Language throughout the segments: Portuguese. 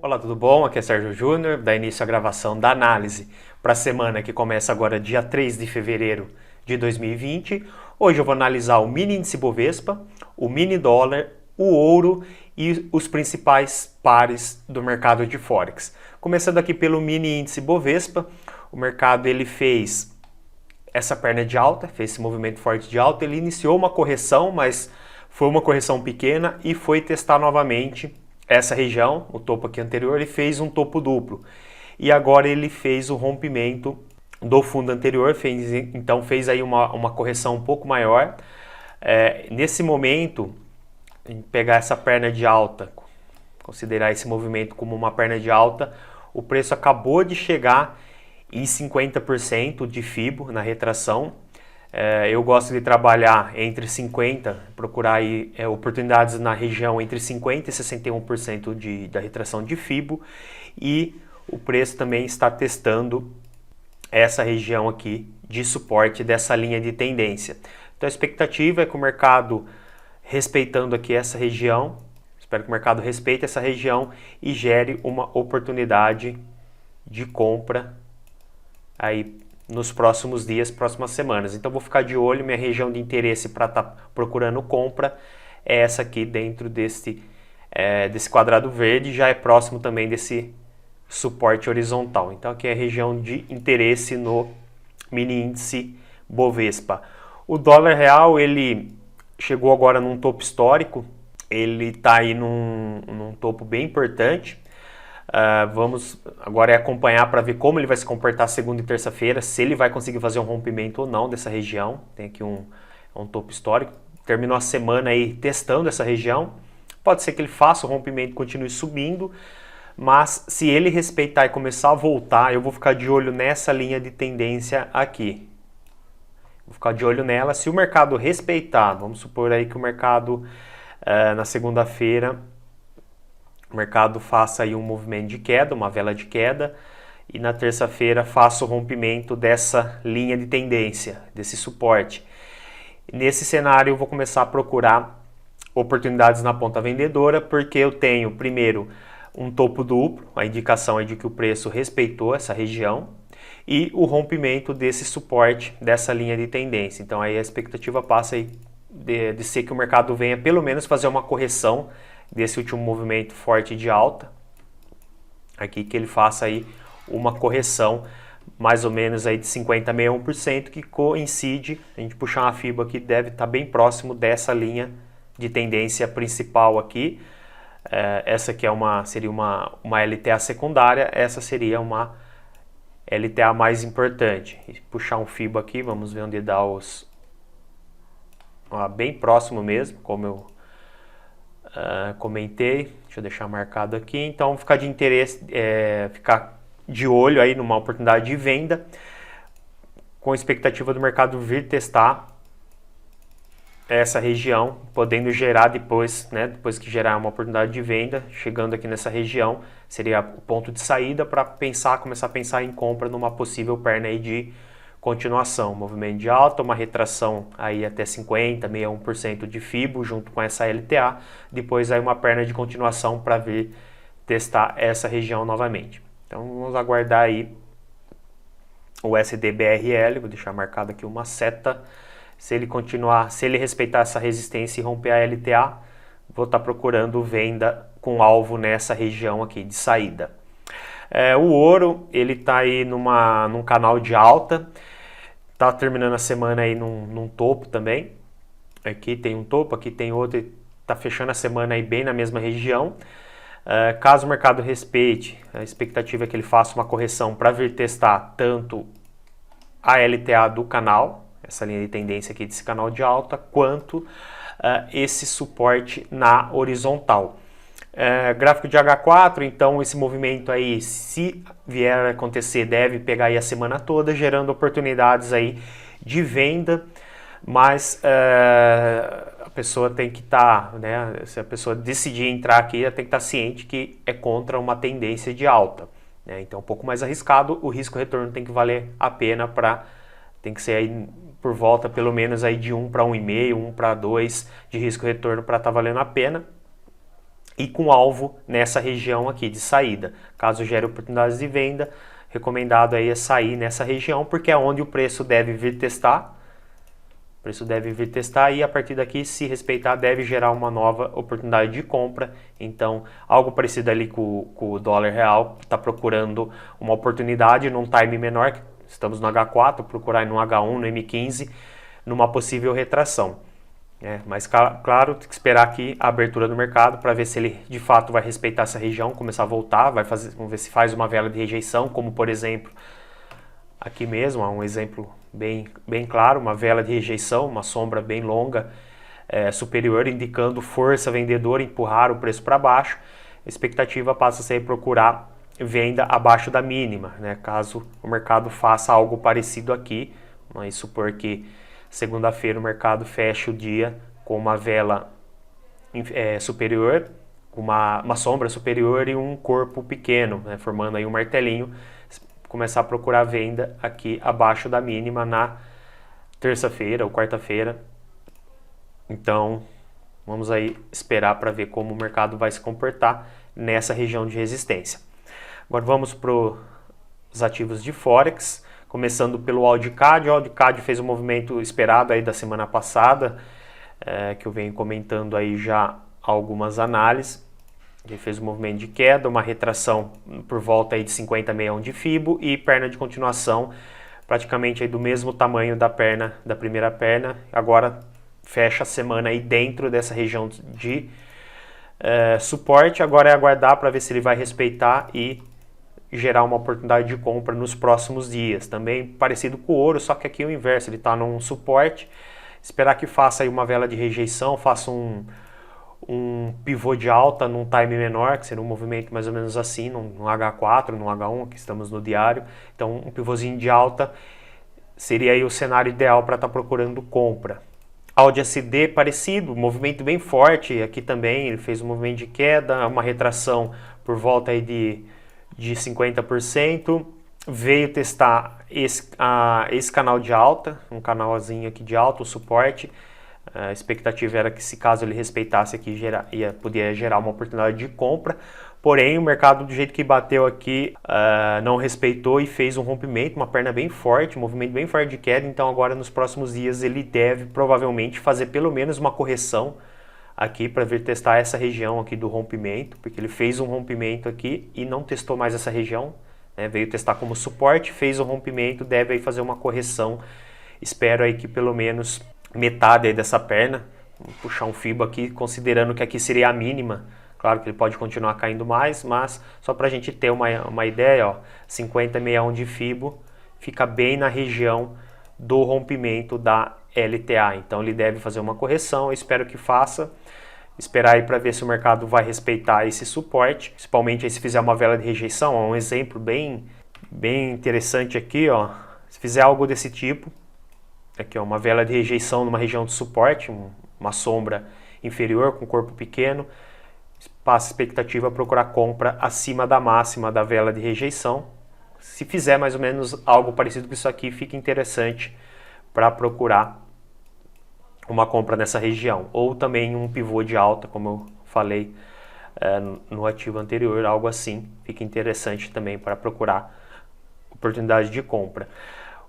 Olá, tudo bom? Aqui é Sérgio Júnior, dá início à gravação da análise para a semana que começa agora dia 3 de fevereiro de 2020. Hoje eu vou analisar o mini índice Bovespa, o mini dólar, o ouro e os principais pares do mercado de Forex. Começando aqui pelo mini índice Bovespa, o mercado ele fez essa perna de alta, fez esse movimento forte de alta, ele iniciou uma correção, mas foi uma correção pequena e foi testar novamente essa região, o topo aqui anterior, ele fez um topo duplo. E agora ele fez o rompimento do fundo anterior, então fez aí uma correção um pouco maior. Nesse momento, pegar essa perna de alta, considerar esse movimento como uma perna de alta, o preço acabou de chegar em 50% de FIBO na retração. Eu gosto de trabalhar entre 50%, procurar aí, oportunidades na região entre 50% e 61% da retração de FIBO, e o preço também está testando essa região aqui de suporte dessa linha de tendência. Então a expectativa é que o mercado, respeitando aqui essa região, espero que o mercado respeite essa região e gere uma oportunidade de compra aí nos próximos dias, próximas semanas. Então vou ficar de olho, minha região de interesse para estar procurando compra é essa aqui dentro desse quadrado verde, já é próximo também desse suporte horizontal. Então aqui é a região de interesse no mini índice Bovespa. O dólar real, ele chegou agora num topo histórico, ele está aí num topo bem importante. Vamos agora acompanhar para ver como ele vai se comportar segunda e terça-feira, se ele vai conseguir fazer um rompimento ou não dessa região. Tem aqui um topo histórico, terminou a semana aí testando essa região, pode ser que ele faça o rompimento e continue subindo, mas se ele respeitar e começar a voltar, eu vou ficar de olho nessa linha de tendência aqui. Vou ficar de olho nela, se o mercado respeitar, vamos supor aí que o mercado na segunda-feira o mercado faça aí um movimento de queda, uma vela de queda, e na terça-feira faça o rompimento dessa linha de tendência, desse suporte. Nesse cenário eu vou começar a procurar oportunidades na ponta vendedora, porque eu tenho primeiro um topo duplo, a indicação é de que o preço respeitou essa região, e o rompimento desse suporte, dessa linha de tendência. Então aí a expectativa passa aí de ser que o mercado venha pelo menos fazer uma correção desse último movimento forte de alta, aqui que ele faça aí uma correção mais ou menos aí de 50 a 61%, que coincide, a gente puxar uma FIBO aqui, deve estar bem próximo dessa linha de tendência principal aqui. Essa aqui seria uma LTA secundária, essa seria uma LTA mais importante. E puxar um FIBO aqui, vamos ver onde dá bem próximo mesmo, como eu comentei, deixa eu deixar marcado aqui. Então ficar de interesse, ficar de olho aí numa oportunidade de venda, com expectativa do mercado vir testar essa região, podendo gerar depois, depois que gerar uma oportunidade de venda, chegando aqui nessa região, seria o ponto de saída para começar a pensar em compra numa possível perna aí de continuação, movimento de alta, uma retração aí até 50, 61% de FIBO junto com essa LTA, depois aí uma perna de continuação para vir testar essa região novamente. Então vamos aguardar aí o SDBRL, vou deixar marcado aqui uma seta, se ele respeitar essa resistência e romper a LTA, vou estar procurando venda com alvo nessa região aqui de saída. O ouro, ele está aí num canal de alta, está terminando a semana aí num topo também. Aqui tem um topo, aqui tem outro, está fechando a semana aí bem na mesma região. Caso o mercado respeite, a expectativa é que ele faça uma correção para vir testar tanto a LTA do canal, essa linha de tendência aqui desse canal de alta, quanto esse suporte na horizontal. Gráfico de H4, então esse movimento aí, se vier a acontecer, deve pegar aí a semana toda, gerando oportunidades aí de venda, mas a pessoa tem que estar, se a pessoa decidir entrar aqui, ela tem que estar ciente que é contra uma tendência de alta, então um pouco mais arriscado, o risco-retorno tem que valer a pena, tem que ser aí por volta pelo menos aí de 1 para 1,5, 1 para 2 de risco-retorno para estar valendo a pena. e com alvo nessa região aqui de saída. Caso gere oportunidades de venda, recomendado aí é sair nessa região, porque é onde o preço deve vir testar. O preço deve vir testar e a partir daqui, se respeitar, deve gerar uma nova oportunidade de compra. Então, algo parecido ali com o dólar real, está procurando uma oportunidade num time menor, estamos no H4, procurar no H1, no M15, numa possível retração. Mas claro, tem que esperar aqui a abertura do mercado para ver se ele de fato vai respeitar essa região, começar a voltar, vamos ver se faz uma vela de rejeição, como por exemplo, aqui mesmo, há um exemplo bem claro, uma vela de rejeição, uma sombra bem longa, superior, indicando força vendedora, empurrar o preço para baixo. A expectativa passa a ser procurar venda abaixo da mínima, caso o mercado faça algo parecido aqui, mas supor que segunda-feira o mercado fecha o dia com uma vela superior, uma sombra superior e um corpo pequeno, formando aí um martelinho, começar a procurar venda aqui abaixo da mínima na terça-feira ou quarta-feira. Então, vamos aí esperar para ver como o mercado vai se comportar nessa região de resistência. Agora vamos para os ativos de Forex, começando pelo AudiCAD. O AudiCAD fez um movimento esperado aí da semana passada, que eu venho comentando aí já algumas análises. Ele fez um movimento de queda, uma retração por volta aí de 50,61 de Fibo e perna de continuação praticamente aí do mesmo tamanho da primeira perna. Agora fecha a semana aí dentro dessa região de suporte. Agora é aguardar para ver se ele vai respeitar e gerar uma oportunidade de compra nos próximos dias. Também parecido com o ouro, só que aqui é o inverso, ele está num suporte. Esperar que faça aí uma vela de rejeição, faça um pivô de alta num time menor, que seria um movimento mais ou menos assim, no H4, no H1, que estamos no diário. Então um pivôzinho de alta seria aí o cenário ideal para estar procurando compra. Audi SD parecido, movimento bem forte, aqui também ele fez um movimento de queda, uma retração por volta aí de 50%, veio testar esse canal de alta, um canalzinho aqui de alta, o suporte. A expectativa era que, se caso ele respeitasse aqui, podia gerar uma oportunidade de compra. Porém, o mercado, do jeito que bateu aqui, não respeitou e fez um rompimento, uma perna bem forte, um movimento bem forte de queda. Então, agora, nos próximos dias, ele deve provavelmente fazer pelo menos uma correção aqui para vir testar essa região aqui do rompimento, porque ele fez um rompimento aqui e não testou mais essa região, veio testar como suporte, fez um rompimento, deve aí fazer uma correção. Espero aí que pelo menos metade aí dessa perna, vou puxar um Fibo aqui, considerando que aqui seria a mínima. Claro que ele pode continuar caindo mais, mas só para a gente ter uma ideia, ó, 50,61 de Fibo fica bem na região do rompimento da LTA. Então ele deve fazer uma correção, eu espero que faça. Esperar aí para ver se o mercado vai respeitar esse suporte, principalmente aí se fizer uma vela de rejeição. Ó, um exemplo bem interessante aqui, ó, se fizer algo desse tipo, aqui ó, uma vela de rejeição numa região de suporte, uma sombra inferior com corpo pequeno, passa a expectativa procurar compra acima da máxima da vela de rejeição. Se fizer mais ou menos algo parecido com isso aqui, fica interessante para procurar uma compra nessa região. Ou também um pivô de alta, como eu falei no ativo anterior, algo assim, fica interessante também para procurar oportunidade de compra.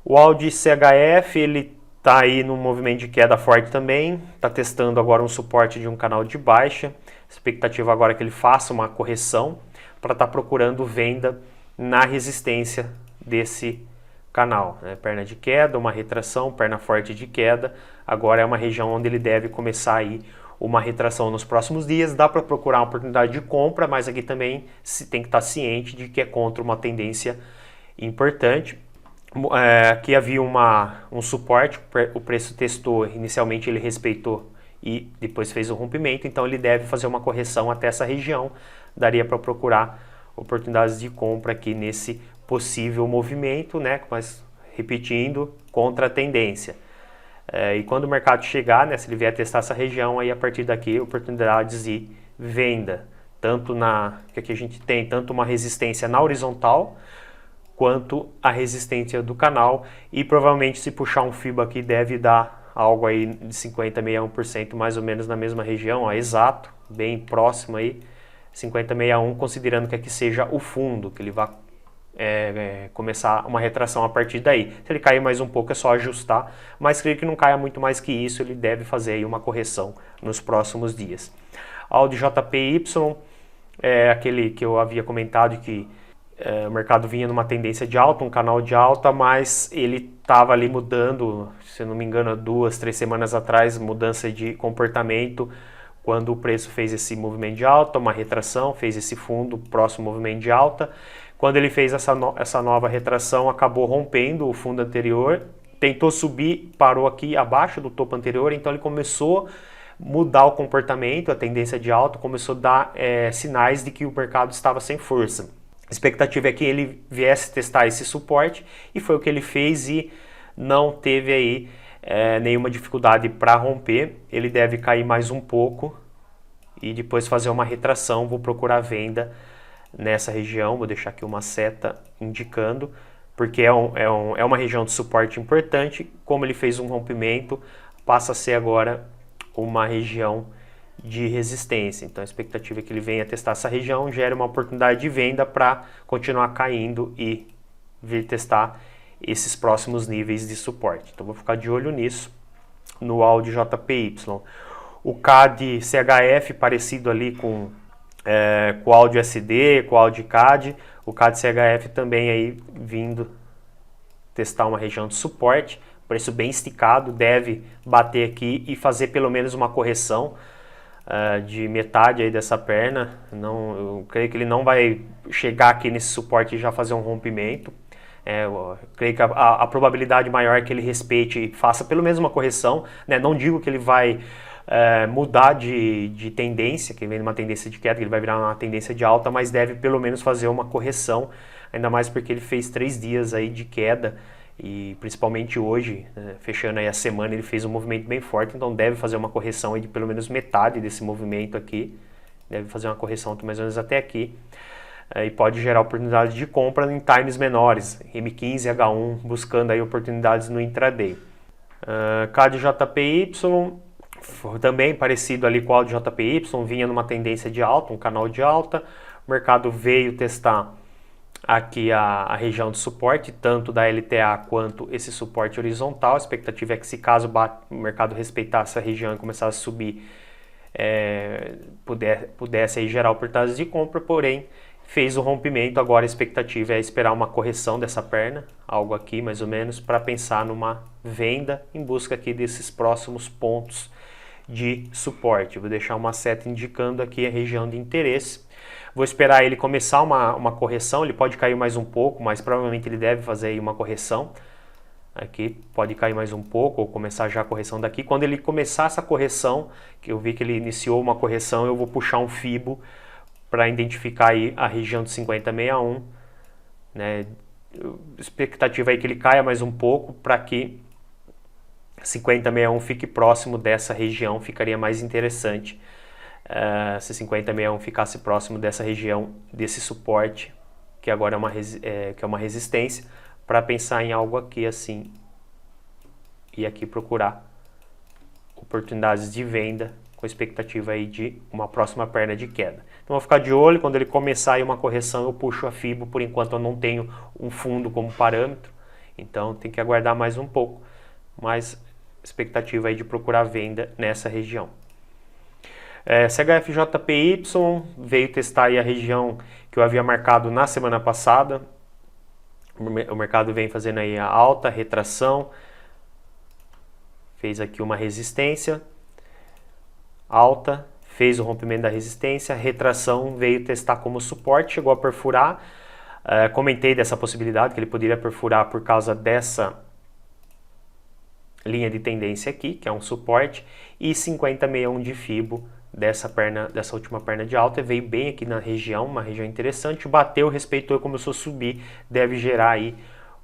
O Audi CHF, ele está aí num movimento de queda forte também, está testando agora um suporte de um canal de baixa. A expectativa agora é que ele faça uma correção para estar procurando venda na resistência desse canal. Perna de queda, uma retração, perna forte de queda. Agora é uma região onde ele deve começar aí uma retração nos próximos dias. Dá para procurar uma oportunidade de compra, mas aqui também se tem que estar ciente de que é contra uma tendência importante. Aqui havia um suporte, o preço testou, inicialmente ele respeitou e depois fez o rompimento, então ele deve fazer uma correção até essa região. Daria para procurar oportunidades de compra aqui nesse possível movimento, mas repetindo, contra a tendência. E quando o mercado chegar, se ele vier testar essa região, aí a partir daqui oportunidades de venda, que aqui a gente tem tanto uma resistência na horizontal quanto a resistência do canal, e provavelmente se puxar um Fibo aqui deve dar algo aí de 50,61% mais ou menos na mesma região, exato, bem próximo aí, 50,61, considerando que aqui seja o fundo, que ele vai começar uma retração a partir daí. Se ele cair mais um pouco é só ajustar, mas creio que não caia muito mais que isso, ele deve fazer aí uma correção nos próximos dias. Audi JPY é aquele que eu havia comentado que o mercado vinha numa tendência de alta, um canal de alta, mas ele estava ali mudando, se não me engano, 2, 3 semanas atrás, mudança de comportamento, quando o preço fez esse movimento de alta, uma retração, fez esse fundo, próximo movimento de alta. Quando ele fez essa nova retração, acabou rompendo o fundo anterior, tentou subir, parou aqui abaixo do topo anterior, então ele começou a mudar o comportamento, a tendência de alta, começou a dar sinais de que o mercado estava sem força. A expectativa é que ele viesse testar esse suporte, e foi o que ele fez e não teve aí nenhuma dificuldade para romper. Ele deve cair mais um pouco e depois fazer uma retração. Vou procurar venda nessa região, vou deixar aqui uma seta indicando, porque é uma região de suporte importante. Como ele fez um rompimento, passa a ser agora uma região de resistência. Então a expectativa é que ele venha testar essa região, gere uma oportunidade de venda para continuar caindo e vir testar esses próximos níveis de suporte. Então vou ficar de olho nisso no Audi JPY. O CAD CHF parecido ali com o Audi SD, com o Audi CAD. O CAD CHF também aí vindo testar uma região de suporte, preço bem esticado, deve bater aqui e fazer pelo menos uma correção de metade aí dessa perna. Eu creio que ele não vai chegar aqui nesse suporte e já fazer um rompimento. Eu creio que a probabilidade maior é que ele respeite e faça pelo menos uma correção, né? Não digo que ele vai mudar de tendência, que vem numa tendência de queda, que ele vai virar uma tendência de alta, mas deve pelo menos fazer uma correção, ainda mais porque ele fez 3 dias aí de queda, e principalmente hoje, fechando aí a semana, ele fez um movimento bem forte, então deve fazer uma correção aí de pelo menos metade desse movimento aqui, deve fazer uma correção mais ou menos até aqui, e pode gerar oportunidade de compra em times menores, M15, H1, buscando aí oportunidades no intraday. CAD JPY, também parecido ali com o Audi JPY, vinha numa tendência de alta, um canal de alta, o mercado veio testar aqui a região de suporte, tanto da LTA quanto esse suporte horizontal. A expectativa é que, se caso o mercado respeitar essa região e começar a subir, pudesse aí gerar oportunidades de compra, porém fez o rompimento. Agora a expectativa é esperar uma correção dessa perna, algo aqui mais ou menos, para pensar numa venda em busca aqui desses próximos pontos de suporte. Vou deixar uma seta indicando aqui a região de interesse. Vou esperar ele começar uma correção, ele pode cair mais um pouco, mas provavelmente ele deve fazer aí uma correção. Aqui pode cair mais um pouco ou começar já a correção daqui. Quando ele começar essa correção, que eu vi que ele iniciou uma correção, eu vou puxar um Fibo para identificar aí a região de 50,61, né? Expectativa aí que ele caia mais um pouco para que 50,61 fique próximo dessa região, ficaria mais interessante. Se 50,61 ficasse próximo dessa região, desse suporte, que agora é uma resistência, para pensar em algo aqui assim, e aqui procurar oportunidades de venda com expectativa aí de uma próxima perna de queda. Então vou ficar de olho, quando ele começar aí uma correção eu puxo a Fibo. Por enquanto eu não tenho um fundo como parâmetro, então tem que aguardar mais um pouco, mas expectativa aí de procurar venda nessa região. CHFJPY veio testar aí a região que eu havia marcado na semana passada. O mercado vem fazendo aí a alta, retração, fez aqui uma resistência, alta, fez o rompimento da resistência, retração, veio testar como suporte, chegou a perfurar. Comentei dessa possibilidade, que ele poderia perfurar por causa dessa linha de tendência aqui, que é um suporte, e 50,61 de Fibo dessa última perna de alta, veio bem aqui na região, uma região interessante, bateu, respeitou e começou a subir, deve gerar aí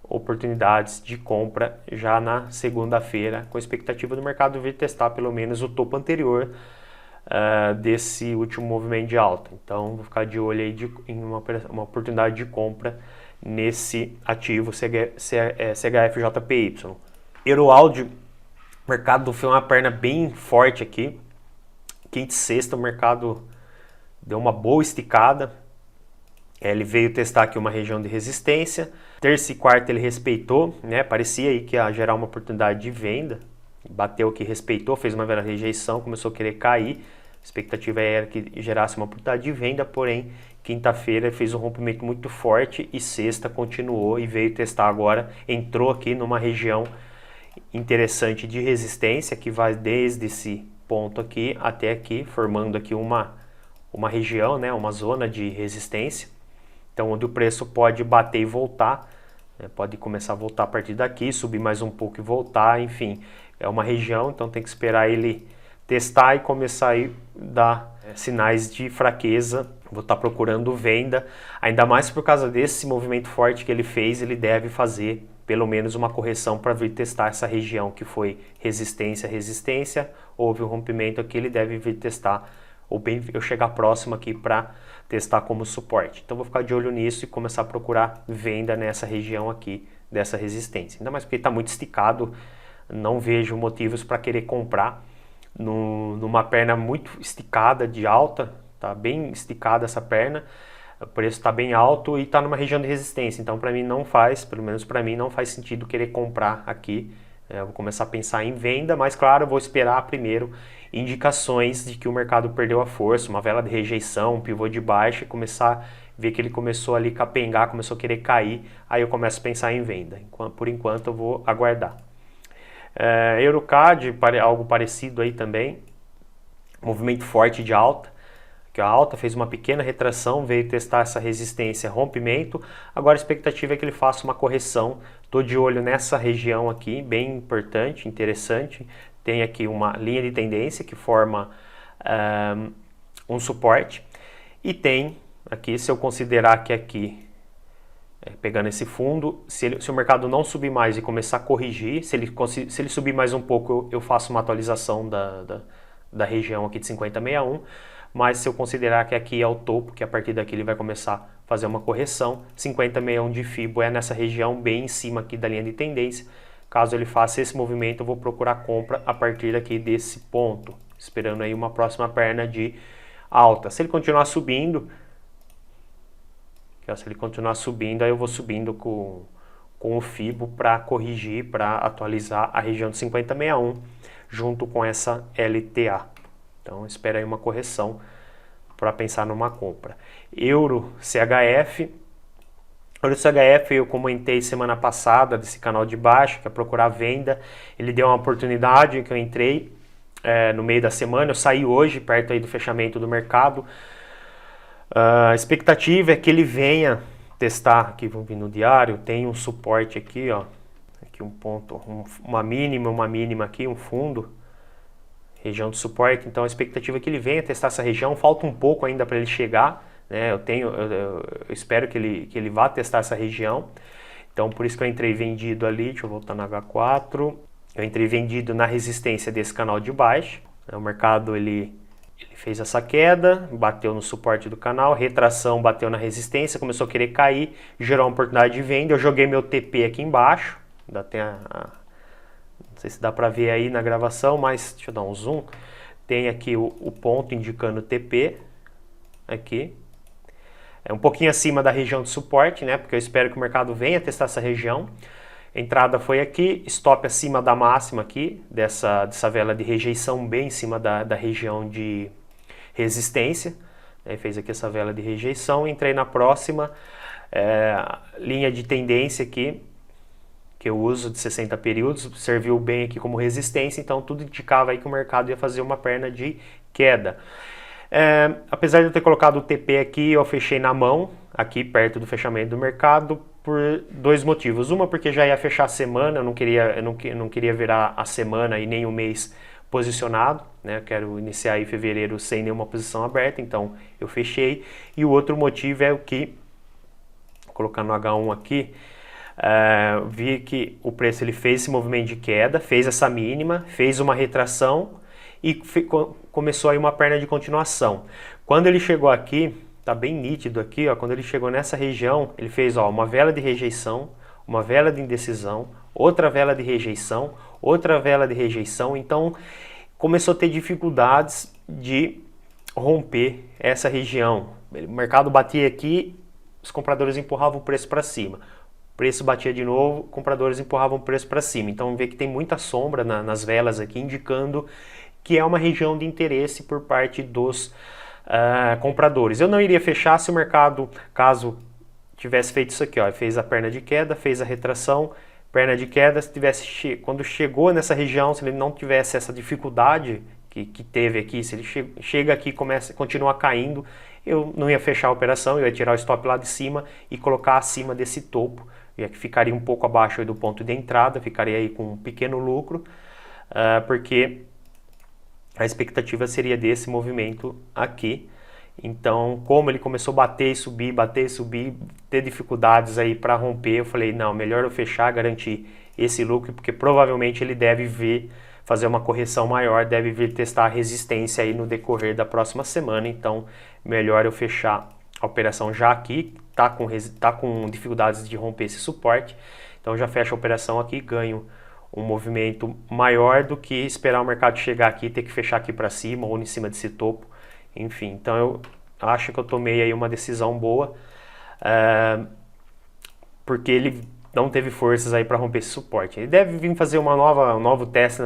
oportunidades de compra já na segunda-feira, com a expectativa do mercado vir testar pelo menos o topo anterior desse último movimento de alta. Então vou ficar de olho aí em uma oportunidade de compra nesse ativo CHFJPY. Euroaudi, o mercado foi uma perna bem forte aqui, quinta e sexta o mercado deu uma boa esticada. Ele veio testar aqui uma região de resistência. Terça e quarta ele respeitou, né? Parecia aí que ia gerar uma oportunidade de venda. Bateu aqui, respeitou, fez uma vera rejeição, começou a querer cair. A expectativa era que gerasse uma oportunidade de venda, porém, quinta-feira fez um rompimento muito forte e sexta continuou e veio testar agora. Entrou aqui numa região interessante de resistência, que vai desde esse ponto aqui até aqui, formando aqui uma região, né? Uma zona de resistência. Então, onde o preço pode bater e voltar, né? Pode começar a voltar a partir daqui, subir mais um pouco e voltar, enfim. É uma região, então tem que esperar ele testar e começar a dar sinais de fraqueza. Vou estar procurando venda, ainda mais por causa desse movimento forte que ele fez, ele deve fazer pelo menos uma correção para vir testar essa região que foi resistência, resistência. Houve um rompimento aqui, ele deve vir testar, ou bem eu chegar próximo aqui para testar como suporte. Então vou ficar de olho nisso e começar a procurar venda nessa região aqui dessa resistência. Ainda mais porque está muito esticado, não vejo motivos para querer comprar numa perna muito esticada de alta, tá bem esticada essa perna, o preço está bem alto e está numa região de resistência, então para mim não faz, pelo menos para mim não faz sentido querer comprar aqui. Eu vou começar a pensar em venda, mas claro, eu vou esperar primeiro indicações de que o mercado perdeu a força, uma vela de rejeição, um pivô de baixa, e começar a ver que ele começou ali a capengar, começou a querer cair, aí eu começo a pensar em venda. Por enquanto eu vou aguardar. EuroCAD, algo parecido aí também, movimento forte de alta, que a alta fez uma pequena retração, veio testar essa resistência, rompimento, agora a expectativa é que ele faça uma correção. Estou de olho nessa região aqui, bem importante, interessante, tem aqui uma linha de tendência que forma um suporte, e tem aqui, se eu considerar que aqui, pegando esse fundo, se o mercado não subir mais e começar a corrigir, se ele subir mais um pouco, eu faço uma atualização da região aqui de 50,61, mas se eu considerar que aqui é o topo, que a partir daqui ele vai começar a fazer uma correção, 50,61 de FIBO é nessa região bem em cima aqui da linha de tendência. Caso ele faça esse movimento, eu vou procurar compra a partir daqui desse ponto, esperando aí uma próxima perna de alta. Se ele continuar subindo, aí eu vou subindo com o FIBO para corrigir, para atualizar a região de 50,61 junto com essa LTA. Então espera aí uma correção para pensar numa compra. Euro CHF eu comentei semana passada desse canal de baixo, que é procurar venda. Ele deu uma oportunidade que eu entrei no meio da semana, eu saí hoje perto aí do fechamento do mercado. A expectativa é que ele venha testar, aqui vamos vir no diário, tem um suporte aqui, ó, aqui um ponto, uma mínima aqui, um fundo, região de suporte. Então a expectativa é que ele venha testar essa região, falta um pouco ainda para ele chegar, né? Eu espero que ele vá testar essa região, então por isso que eu entrei vendido ali. Deixa eu voltar no H4, eu entrei vendido na resistência desse canal de baixo. O mercado ele fez essa queda, bateu no suporte do canal, retração, bateu na resistência, começou a querer cair, gerou uma oportunidade de venda. Eu joguei meu TP aqui embaixo, ainda tem não sei se dá para ver aí na gravação, mas deixa eu dar um zoom. Tem aqui o ponto indicando TP, aqui. É um pouquinho acima da região de suporte, né? Porque eu espero que o mercado venha testar essa região. A entrada foi aqui, stop acima da máxima aqui, dessa vela de rejeição, bem em cima da região de resistência. Fez aqui essa vela de rejeição, entrei na próxima, linha de tendência aqui, que eu uso de 60 períodos, serviu bem aqui como resistência, então tudo indicava aí que o mercado ia fazer uma perna de queda. Apesar de eu ter colocado o TP aqui, eu fechei na mão, aqui perto do fechamento do mercado, por dois motivos. Uma, porque já ia fechar a semana, eu não queria virar a semana e nem o mês posicionado, né? Eu quero iniciar aí fevereiro sem nenhuma posição aberta, então eu fechei. E o outro motivo é o que, vou colocar no H1 aqui, vi que o preço ele fez esse movimento de queda, fez essa mínima, fez uma retração e começou aí uma perna de continuação. Quando ele chegou aqui, tá bem nítido aqui, ó, quando ele chegou nessa região, ele fez, ó, uma vela de rejeição, uma vela de indecisão, outra vela de rejeição, outra vela de rejeição. Então começou a ter dificuldades de romper essa região. O mercado batia aqui, os compradores empurravam o preço para cima. O preço batia de novo, compradores empurravam o preço para cima. Então vê que tem muita sombra nas velas aqui, indicando que é uma região de interesse por parte dos compradores. Eu não iria fechar se o mercado, caso tivesse feito isso aqui, ó, fez a perna de queda, fez a retração, perna de queda, se tivesse, quando chegou nessa região, se ele não tivesse essa dificuldade que teve aqui, se ele chega aqui e continua caindo, eu não ia fechar a operação, eu ia tirar o stop lá de cima e colocar acima desse topo, e aqui ficaria um pouco abaixo aí do ponto de entrada, ficaria aí com um pequeno lucro, porque a expectativa seria desse movimento aqui. Então, como ele começou a bater e subir, ter dificuldades aí para romper, eu falei, não, melhor eu fechar, garantir esse lucro, porque provavelmente ele deve vir fazer uma correção maior, deve vir testar a resistência aí no decorrer da próxima semana. Então, melhor eu fechar a operação já aqui, tá com dificuldades de romper esse suporte. Então, já fecho a operação aqui, ganho um movimento maior do que esperar o mercado chegar aqui e ter que fechar aqui para cima ou em cima desse topo. Enfim, então eu acho que eu tomei aí uma decisão boa, porque ele não teve forças aí para romper esse suporte. Ele deve vir fazer um novo teste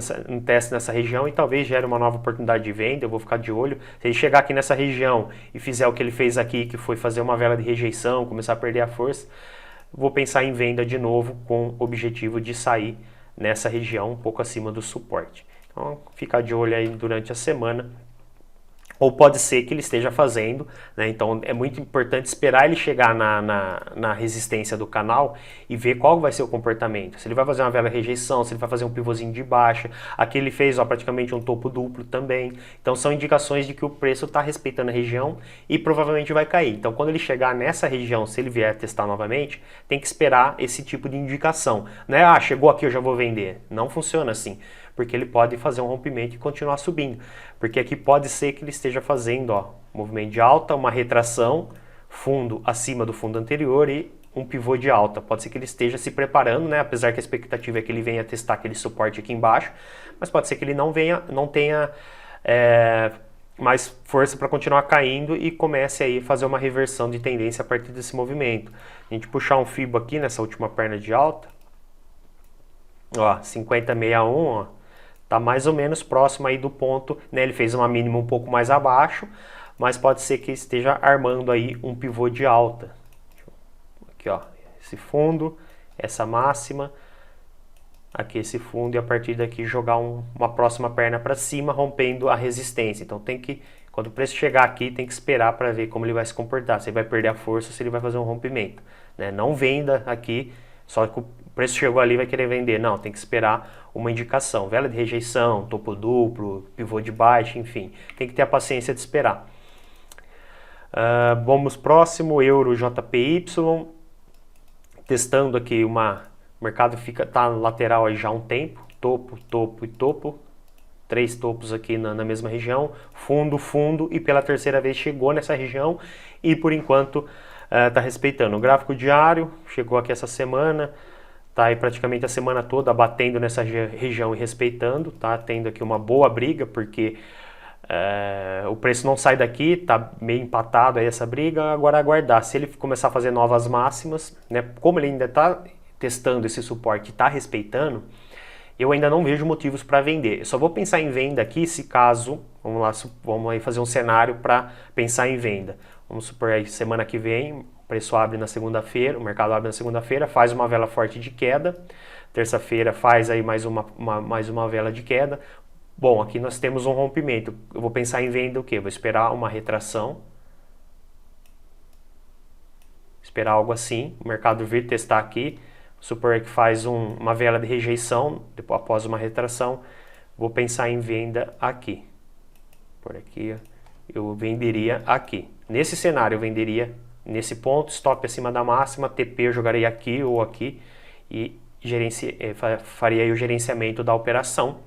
nessa região e talvez gere uma nova oportunidade de venda. Eu vou ficar de olho. Se ele chegar aqui nessa região e fizer o que ele fez aqui, que foi fazer uma vela de rejeição, começar a perder a força, vou pensar em venda de novo com o objetivo de sair nessa região um pouco acima do suporte. Então, ficar de olho aí durante a semana. Ou pode ser que ele esteja fazendo, né? Então é muito importante esperar ele chegar na resistência do canal e ver qual vai ser o comportamento. Se ele vai fazer uma vela rejeição, se ele vai fazer um pivôzinho de baixa. Aqui ele fez praticamente um topo duplo também. Então são indicações de que o preço está respeitando a região e provavelmente vai cair. Então quando ele chegar nessa região, se ele vier testar novamente, tem que esperar esse tipo de indicação. Não é, chegou aqui eu já vou vender. Não funciona assim. Porque ele pode fazer um rompimento e continuar subindo. Porque aqui pode ser que ele esteja fazendo movimento de alta, uma retração, fundo acima do fundo anterior e um pivô de alta. Pode ser que ele esteja se preparando, né? Apesar que a expectativa é que ele venha testar aquele suporte aqui embaixo, mas pode ser que ele não tenha mais força para continuar caindo e comece aí a fazer uma reversão de tendência a partir desse movimento. A gente puxar um Fibo aqui nessa última perna de alta, 50,61, tá mais ou menos próximo aí do ponto, né? Ele fez uma mínima um pouco mais abaixo, mas pode ser que esteja armando aí um pivô de alta. Aqui, esse fundo, essa máxima, aqui esse fundo e a partir daqui jogar uma próxima perna para cima, rompendo a resistência. Então quando o preço chegar aqui, tem que esperar para ver como ele vai se comportar, se ele vai perder a força ou se ele vai fazer um rompimento, né? Não venda aqui, só que o preço chegou ali, vai querer vender. Não, tem que esperar uma indicação. Vela de rejeição, topo duplo, pivô de baixa, enfim. Tem que ter a paciência de esperar. Vamos próximo, Euro JPY. Testando aqui o mercado tá lateral aí já há um tempo. Topo, topo e topo. 3 topos aqui na mesma região. Fundo, fundo e pela terceira vez chegou nessa região e por enquanto tá respeitando. O gráfico diário chegou aqui essa semana. Tá aí praticamente a semana toda batendo nessa região e respeitando, tá tendo aqui uma boa briga, porque o preço não sai daqui, tá meio empatado aí essa briga, agora aguardar. Se ele começar a fazer novas máximas, né, como ele ainda está testando esse suporte e está respeitando, eu ainda não vejo motivos para vender. Eu só vou pensar em venda aqui se caso, vamos aí fazer um cenário para pensar em venda. Vamos supor aí semana que vem, o preço abre na segunda-feira, o mercado abre na segunda-feira, faz uma vela forte de queda, terça-feira faz aí mais uma vela de queda. Bom, aqui nós temos um rompimento. Eu vou pensar em venda o quê? Vou esperar uma retração, esperar algo assim, o mercado vir testar aqui, supor que faz uma vela de rejeição, depois, após uma retração, vou pensar em venda aqui. Por aqui eu venderia aqui. Nesse cenário eu venderia nesse ponto, stop acima da máxima, TP eu jogaria aqui ou aqui e faria aí o gerenciamento da operação.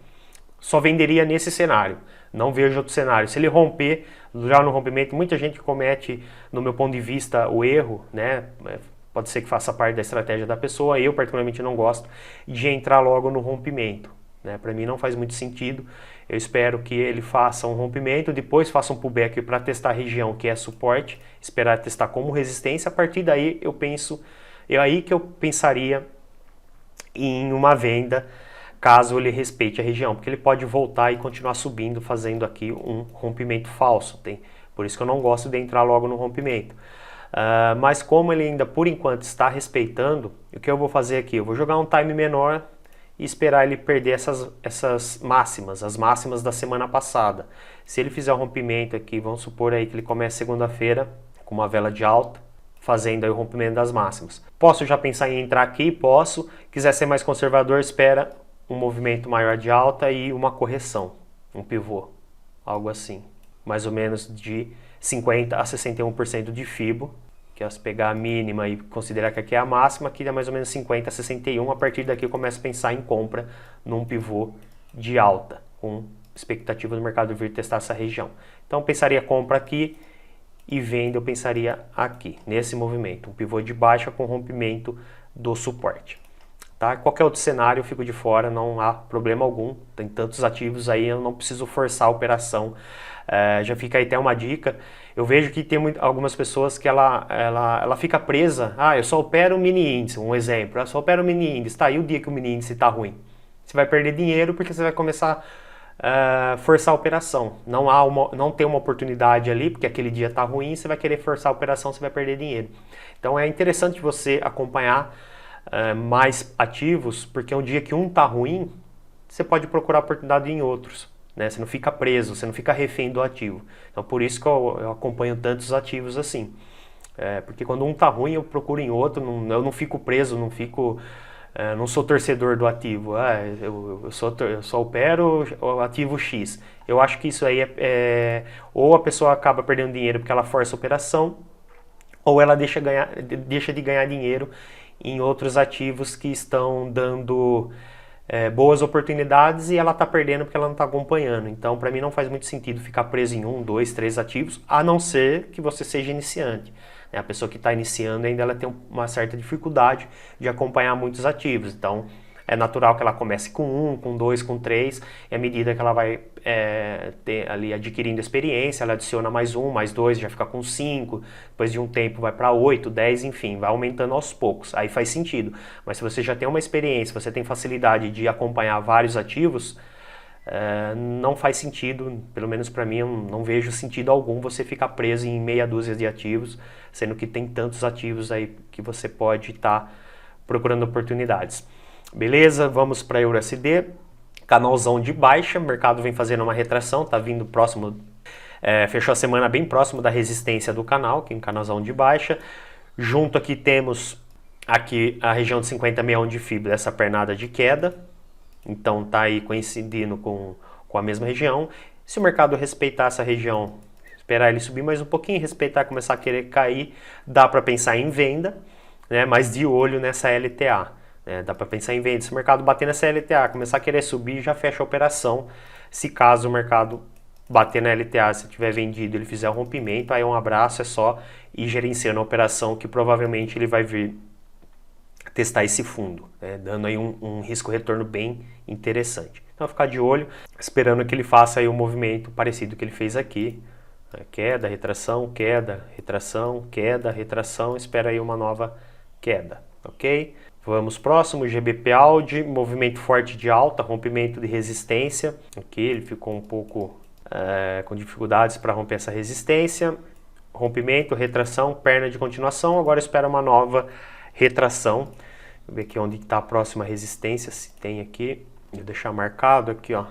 Só venderia nesse cenário, não vejo outro cenário. Se ele romper, já no rompimento, muita gente comete, no meu ponto de vista, o erro, né? Pode ser que faça parte da estratégia da pessoa, eu particularmente não gosto de entrar logo no rompimento. né? Para mim não faz muito sentido. Eu espero que ele faça um rompimento, depois faça um pullback para testar a região que é suporte, esperar testar como resistência. A partir daí aí que eu pensaria em uma venda, caso ele respeite a região, porque ele pode voltar e continuar subindo, fazendo aqui um rompimento falso. Por isso que eu não gosto de entrar logo no rompimento. Mas como ele ainda por enquanto está respeitando, o que eu vou fazer aqui? Eu vou jogar um time menor e esperar ele perder essas máximas, as máximas da semana passada. Se ele fizer um rompimento aqui, vamos supor aí que ele comece segunda-feira com uma vela de alta, fazendo aí o rompimento das máximas. Posso já pensar em entrar aqui? Posso. Quiser ser mais conservador, espera um movimento maior de alta e uma correção, um pivô, algo assim. Mais ou menos de 50% a 61% de FIBO, que é se pegar a mínima e considerar que aqui é a máxima, aqui é mais ou menos 50 a 61, a partir daqui eu começo a pensar em compra num pivô de alta, com expectativa do mercado vir testar essa região. Então eu pensaria compra aqui e venda eu pensaria aqui, nesse movimento, um pivô de baixa com rompimento do suporte. Tá? Qualquer outro cenário eu fico de fora, não há problema algum, tem tantos ativos aí, eu não preciso forçar a operação. Já fica aí até uma dica, eu vejo que tem algumas pessoas que ela fica presa, eu só opero o mini índice, um exemplo, eu só opero o mini índice, tá, e o dia que o mini índice está ruim? Você vai perder dinheiro porque você vai começar a forçar a operação, não tem uma oportunidade ali, porque aquele dia está ruim, você vai querer forçar a operação, você vai perder dinheiro. Então é interessante você acompanhar mais ativos, porque um dia que um está ruim, você pode procurar oportunidade em outros. Né? Você não fica preso, você não fica refém do ativo. Então por isso que eu acompanho tantos ativos assim. Porque quando um está ruim, eu procuro em outro, eu não fico preso, não sou torcedor do ativo. Eu só opero o ativo X. Eu acho que isso aí ou a pessoa acaba perdendo dinheiro porque ela força a operação, ou ela deixa de ganhar dinheiro em outros ativos que estão dando boas oportunidades e ela está perdendo porque ela não está acompanhando. Então, para mim, não faz muito sentido ficar preso em 1, 2, 3 ativos, a não ser que você seja iniciante. A pessoa que está iniciando ainda ela tem uma certa dificuldade de acompanhar muitos ativos. Então, é natural que ela comece com 1, com 2, com 3, e à medida que ela vai ali adquirindo experiência, ela adiciona mais 1, mais 2, já fica com 5, depois de um tempo vai para 8, 10, enfim, vai aumentando aos poucos, aí faz sentido. Mas se você já tem uma experiência, você tem facilidade de acompanhar vários ativos, não faz sentido, pelo menos para mim, eu não vejo sentido algum você ficar preso em meia dúzia de ativos, sendo que tem tantos ativos aí que você pode estar procurando oportunidades. Beleza, vamos para EURUSD, canalzão de baixa, o mercado vem fazendo uma retração, tá vindo próximo, fechou a semana bem próximo da resistência do canal, que é um canalzão de baixa. Junto aqui temos aqui a região de 50,61 de fibra, essa pernada de queda, então tá aí coincidindo com a mesma região. Se o mercado respeitar essa região, esperar ele subir mais um pouquinho, respeitar, começar a querer cair, dá para pensar em venda, né, mas de olho nessa LTA. Dá para pensar em venda. Se o mercado bater nessa LTA, começar a querer subir, já fecha a operação. Se caso o mercado bater na LTA, se tiver vendido, ele fizer o rompimento, aí um abraço, é só ir gerenciando a operação, que provavelmente ele vai vir testar esse fundo, né, dando aí um risco-retorno bem interessante. Então ficar de olho, esperando que ele faça aí um movimento parecido que ele fez aqui. Queda, retração, queda, retração, queda, retração, espera aí uma nova queda, ok? Vamos próximo, GBP Audi, movimento forte de alta, rompimento de resistência. Aqui ele ficou um pouco com dificuldades para romper essa resistência. Rompimento, retração, perna de continuação. Agora espera uma nova retração. Vou ver aqui onde está a próxima resistência, se tem aqui. Vou deixar marcado aqui, ó.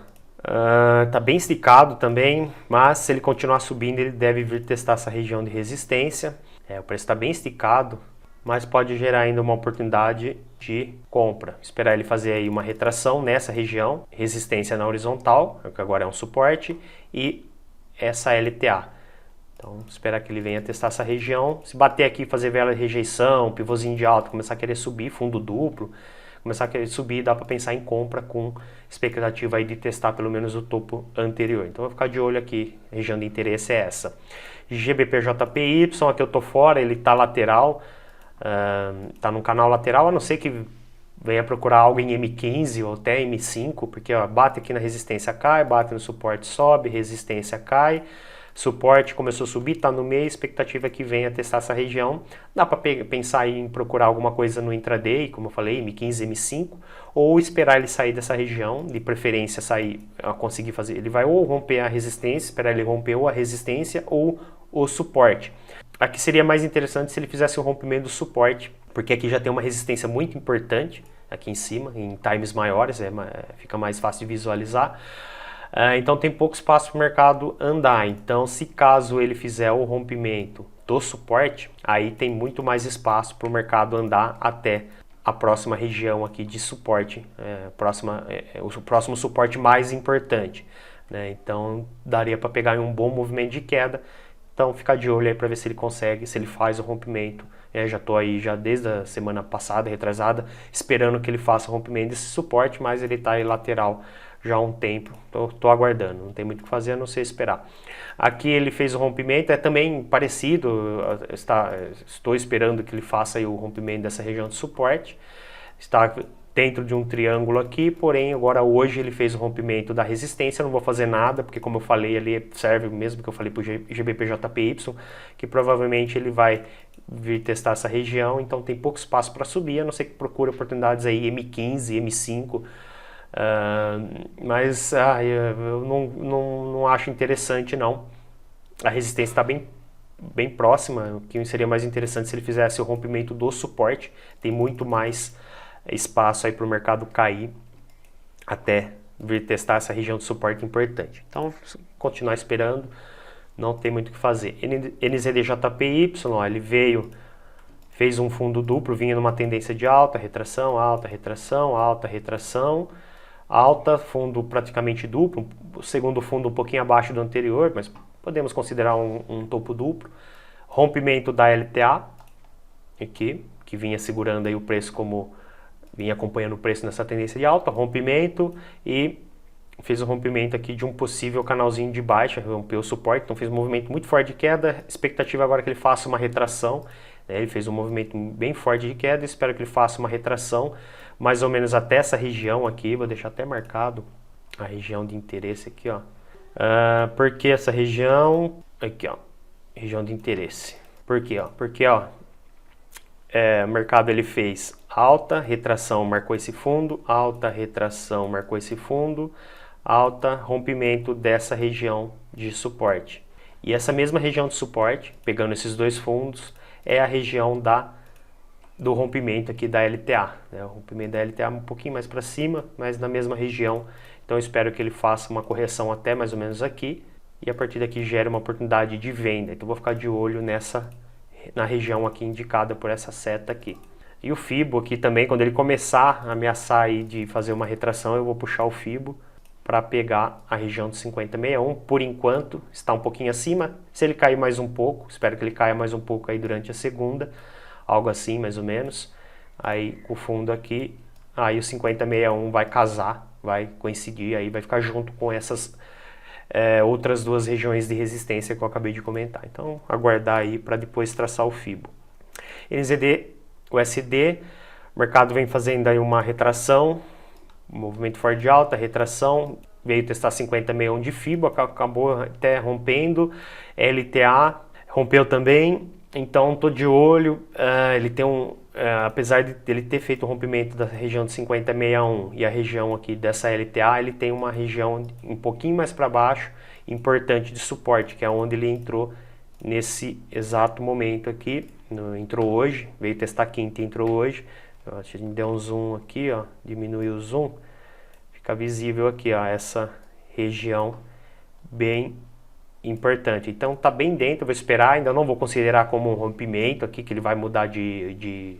Tá bem esticado também, mas se ele continuar subindo, ele deve vir testar essa região de resistência. O preço está bem esticado, mas pode gerar ainda uma oportunidade de compra. Esperar ele fazer aí uma retração nessa região, resistência na horizontal, que agora é um suporte, e essa LTA. Então, esperar que ele venha testar essa região. Se bater aqui, fazer vela de rejeição, pivôzinho de alta, começar a querer subir, fundo duplo, começar a querer subir, dá para pensar em compra com expectativa aí de testar pelo menos o topo anterior. Então, vou ficar de olho aqui, a região de interesse é essa. GBPJPY, aqui eu tô fora, ele tá lateral, tá no canal lateral, a não ser que venha procurar algo em M15 ou até M5, porque ó, bate aqui na resistência, cai, bate no suporte, sobe, resistência, cai, suporte começou a subir, está no meio, expectativa é que venha testar essa região. Dá para pensar em procurar alguma coisa no intraday, como eu falei, M15, M5, ou esperar ele sair dessa região, de preferência sair, conseguir fazer, ele vai ou romper a resistência, esperar ele romper ou a resistência ou o suporte. Aqui seria mais interessante se ele fizesse o rompimento do suporte, porque aqui já tem uma resistência muito importante aqui em cima, em times maiores, fica mais fácil de visualizar. Então tem pouco espaço para o mercado andar. Então, se caso ele fizer o rompimento do suporte, aí tem muito mais espaço para o mercado andar até a próxima região aqui de suporte, o próximo suporte mais importante, né? Então daria para pegar um bom movimento de queda. Então ficar de olho aí para ver se ele consegue, se ele faz o rompimento. Já estou aí já desde a semana passada, retrasada, esperando que ele faça o rompimento desse suporte, mas ele está aí lateral já há um tempo. Estou aguardando, não tem muito o que fazer a não ser esperar. Aqui ele fez o rompimento, é também parecido, estou esperando que ele faça aí o rompimento dessa região de suporte. Está dentro de um triângulo aqui, porém agora hoje ele fez o rompimento da resistência, não vou fazer nada, porque como eu falei ali, serve mesmo que eu falei para o GBPJPY, que provavelmente ele vai vir testar essa região, então tem pouco espaço para subir, a não ser que procure oportunidades aí M15, M5, mas eu não acho interessante não. A resistência está bem próxima, o que seria mais interessante se ele fizesse o rompimento do suporte, tem muito mais espaço aí para o mercado cair até vir testar essa região de suporte importante. Então, continuar esperando, não tem muito o que fazer. NZDJPY, ó, ele fez um fundo duplo, vinha numa tendência de alta, retração, alta, retração, alta, retração, alta, fundo praticamente duplo, o segundo fundo um pouquinho abaixo do anterior, mas podemos considerar um topo duplo. Rompimento da LTA, aqui, que vinha segurando aí o preço como vinha acompanhando o preço nessa tendência de alta, rompimento e fez o rompimento aqui de um possível canalzinho de baixa, rompeu o suporte, então fez um movimento muito forte de queda, expectativa agora que ele faça uma retração, né? Ele fez um movimento bem forte de queda, espero que ele faça uma retração, mais ou menos até essa região aqui, vou deixar até marcado a região de interesse aqui, ó. Porque essa região, aqui ó, região de interesse, por quê? Porque ó, o mercado ele fez alta, retração, marcou esse fundo, alta, retração, marcou esse fundo, alta, rompimento dessa região de suporte. E essa mesma região de suporte, pegando esses dois fundos, é a região do rompimento aqui da LTA, né? O rompimento da LTA um pouquinho mais para cima, mas na mesma região. Então eu espero que ele faça uma correção até mais ou menos aqui, e a partir daqui gere uma oportunidade de venda. Então eu vou ficar de olho na região aqui indicada por essa seta aqui. E o Fibo aqui também, quando ele começar a ameaçar aí de fazer uma retração, eu vou puxar o Fibo para pegar a região de 50,61. Por enquanto está um pouquinho acima. Se ele cair mais um pouco, espero que ele caia mais um pouco aí durante a segunda, algo assim mais ou menos. Aí com o fundo aqui, aí o 50,61 vai casar, vai coincidir, aí vai ficar junto com essas outras duas regiões de resistência que eu acabei de comentar. Então aguardar aí para depois traçar o Fibo. USD, o mercado vem fazendo aí uma retração, movimento forte de alta, retração, veio testar 50,61 de Fibo, acabou até rompendo, LTA rompeu também, então estou de olho, ele tem apesar de ele ter feito o rompimento da região de 50,61 e a região aqui dessa LTA, ele tem uma região um pouquinho mais para baixo, importante de suporte, que é onde ele entrou nesse exato momento aqui. Entrou hoje, veio testar quinta e entrou hoje. A gente deu um zoom aqui, ó, diminuiu o zoom, fica visível aqui, ó, essa região bem importante. Então tá bem dentro, vou esperar, ainda não vou considerar como um rompimento aqui, que ele vai mudar de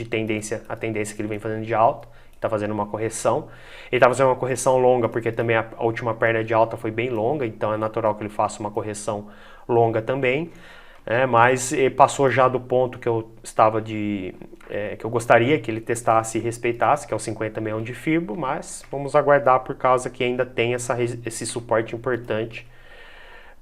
tendência, a tendência que ele vem fazendo de alta, está fazendo uma correção. Ele está fazendo uma correção longa, porque também a última perna de alta foi bem longa, então é natural que ele faça uma correção longa também. Mas passou já do ponto que eu que eu gostaria que ele testasse e respeitasse, que é o 50,61 de Fibo, mas vamos aguardar por causa que ainda tem esse suporte importante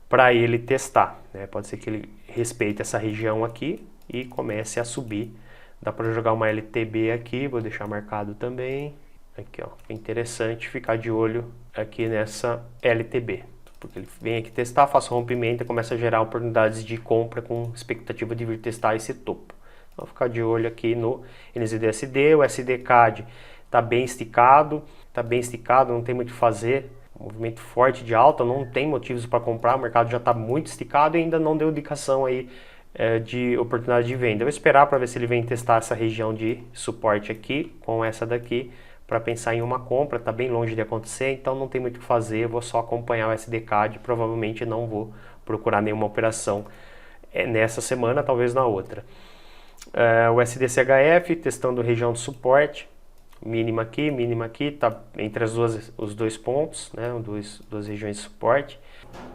para ele testar, né? Pode ser que ele respeite essa região aqui e comece a subir Dá para jogar uma LTB aqui, vou deixar marcado também. Aqui, ó, é interessante ficar de olho aqui nessa LTB, porque ele vem aqui testar, faz rompimento e começa a gerar oportunidades de compra com expectativa de vir testar esse topo. Então, ficar de olho aqui no NZD-USD, o SDCAD está bem esticado, não tem muito o que fazer. Movimento forte de alta, não tem motivos para comprar, o mercado já está muito esticado e ainda não deu indicação aí de oportunidade de venda. Eu vou esperar para ver se ele vem testar essa região de suporte aqui, com essa daqui, para pensar em uma compra. Está bem longe de acontecer, então não tem muito o que fazer, eu vou só acompanhar o SDCAD, provavelmente não vou procurar nenhuma operação nessa semana, talvez na outra. O SDCHF testando região de suporte, mínima aqui, tá entre os dois pontos, né, duas regiões de suporte.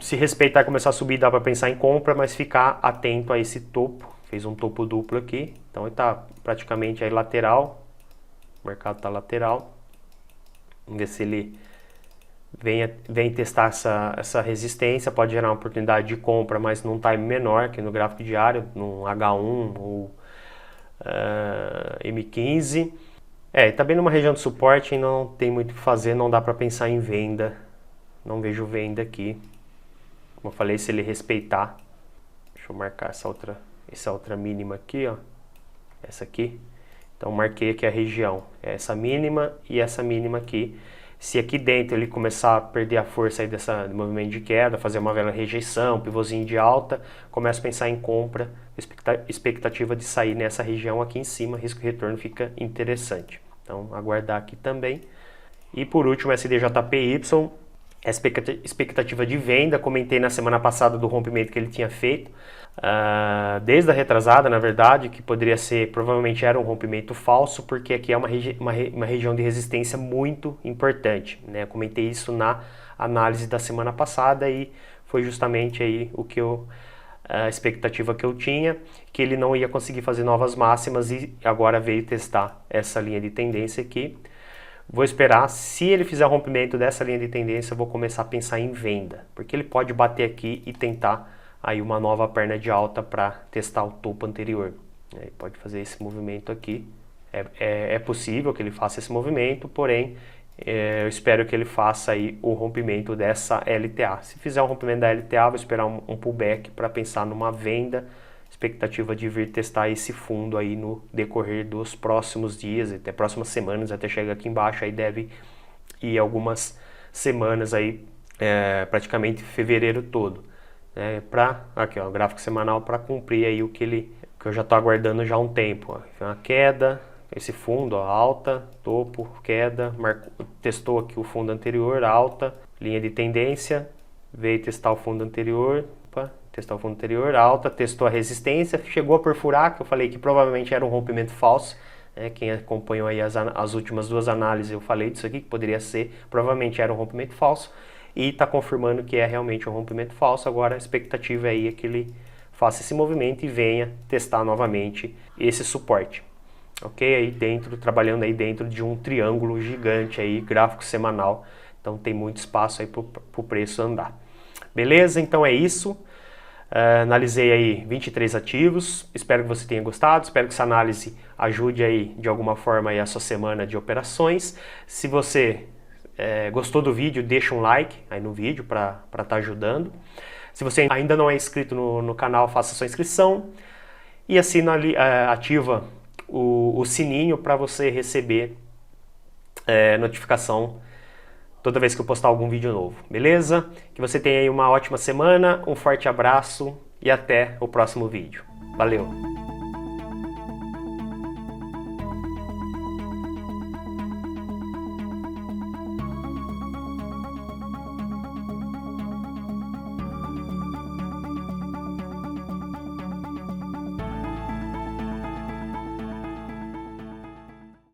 Se respeitar e começar a subir, dá para pensar em compra, mas ficar atento a esse topo. Fez um topo duplo aqui, então ele está praticamente aí lateral, o mercado está lateral. Vamos ver se ele vem testar essa resistência, pode gerar uma oportunidade de compra, mas num time menor, que no gráfico diário, no H1 ou M15. Tá bem numa região de suporte e não tem muito o que fazer, não dá para pensar em venda. Não vejo venda aqui. Como eu falei, se ele respeitar. Deixa eu marcar essa outra mínima aqui, ó. Essa aqui. Então marquei aqui a região. Essa mínima e essa mínima aqui. Se aqui dentro ele começar a perder a força aí desse movimento de queda, fazer uma vela rejeição, pivôzinho de alta, começa a pensar em compra, expectativa de sair nessa região aqui em cima, risco e retorno fica interessante. Então, aguardar aqui também. E por último, SDJPY, expectativa de venda. Comentei na semana passada do rompimento que ele tinha feito, desde a retrasada, na verdade, que poderia ser, provavelmente era um rompimento falso, porque aqui é uma região de resistência muito importante, né? Comentei isso na análise da semana passada e foi justamente aí a expectativa que eu tinha, que ele não ia conseguir fazer novas máximas e agora veio testar essa linha de tendência aqui. Vou esperar, se ele fizer rompimento dessa linha de tendência, eu vou começar a pensar em venda, porque ele pode bater aqui e tentar aí uma nova perna de alta para testar o topo anterior. Ele pode fazer esse movimento aqui, é possível que ele faça esse movimento, porém eu espero que ele faça aí o rompimento dessa LTA. Se fizer o rompimento da LTA, vou esperar um pullback para pensar numa venda, expectativa de vir testar esse fundo aí no decorrer dos próximos dias, até próximas semanas, até chegar aqui embaixo, aí deve ir algumas semanas aí, praticamente fevereiro todo, aqui ó, gráfico semanal para cumprir aí o que eu já estou aguardando já há um tempo, ó. Uma queda, esse fundo, ó, alta, topo, queda, testou aqui o fundo anterior, alta, linha de tendência, veio testar o fundo anterior, alta, testou a resistência, chegou a perfurar, que eu falei que provavelmente era um rompimento falso, né? Quem acompanhou aí as últimas duas análises, eu falei disso aqui, que poderia ser, provavelmente era um rompimento falso, e está confirmando que é realmente um rompimento falso. Agora a expectativa aí é que ele faça esse movimento e venha testar novamente esse suporte. Ok? Aí dentro, trabalhando aí dentro de um triângulo gigante aí, gráfico semanal, então tem muito espaço aí para o preço andar. Beleza? Então é isso. Analisei aí 23 ativos, espero que você tenha gostado, espero que essa análise ajude aí de alguma forma aí a sua semana de operações. Se você gostou do vídeo, deixa um like aí no vídeo para estar ajudando. Se você ainda não é inscrito no canal, faça sua inscrição e assina ali, ativa o sininho para você receber notificação toda vez que eu postar algum vídeo novo, beleza? Que você tenha aí uma ótima semana, um forte abraço e até o próximo vídeo. Valeu!